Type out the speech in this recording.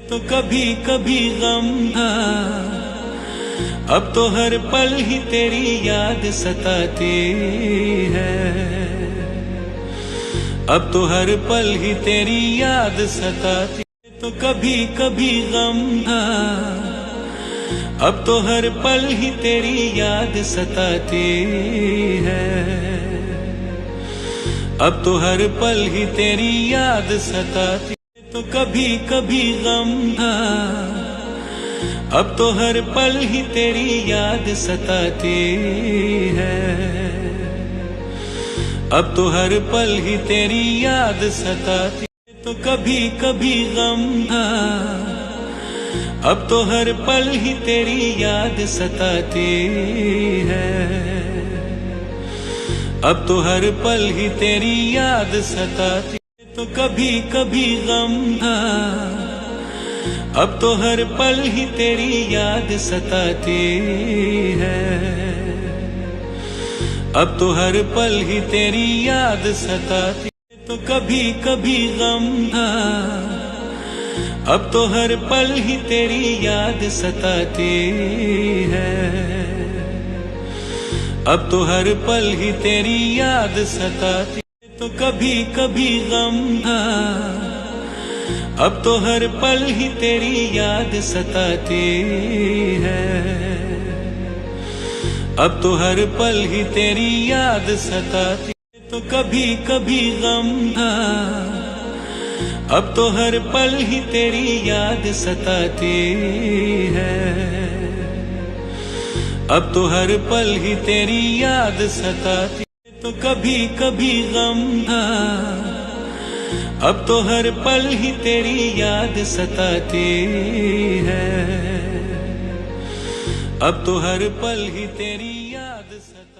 تو کبھی کبھی غم تھا، اب تو ہر پل ہی تیری یاد ستاتی ہے، اب تو ہر پل ہی تیری یاد ستاتی ہے، تو کبھی کبھی غم تھا، اب تو ہر پل ہی تیری یاد ستاتی ہے، اب تو ہر پل ہی تیری یاد ستاتی ہے، تو کبھی کبھی غم تھا، اب تو ہر پل ہی تیری یاد ستاتی ہے، اب تو ہر پل ہی تیری یاد ستاتی ہے، تو کبھی کبھی غم تھا، اب تو ہر پل ہی تیری یاد ستاتی ہے، اب تو ہر پل ہی تیری یاد ستاتی ہے، تو کبھی کبھی غم تھا، اب تو ہر پل ہی تیری یاد ستاتی ہے، اب تو ہر پل ہی تیری یاد ستاتی ہے، تو کبھی کبھی غم تھا، اب تو ہر پل ہی تیری یاد ستاتی ہے، اب تو ہر پل ہی تیری یاد ستاتی ہے، تو کبھی کبھی غم تھا، اب تو ہر پل ہی تیری یاد ستاتی ہے، اب تو ہر پل ہی تیری یاد ستاتی ہے، تو کبھی کبھی غم تھا، اب تو ہر پل ہی تیری یاد ستاتی ہے، اب تو ہر پل ہی تیری یاد ستاتی ہے، تو کبھی کبھی غم تھا، اب تو ہر پل ہی تیری یاد ستاتی ہے، اب تو ہر پل ہی تیری یاد ستاتی ہے۔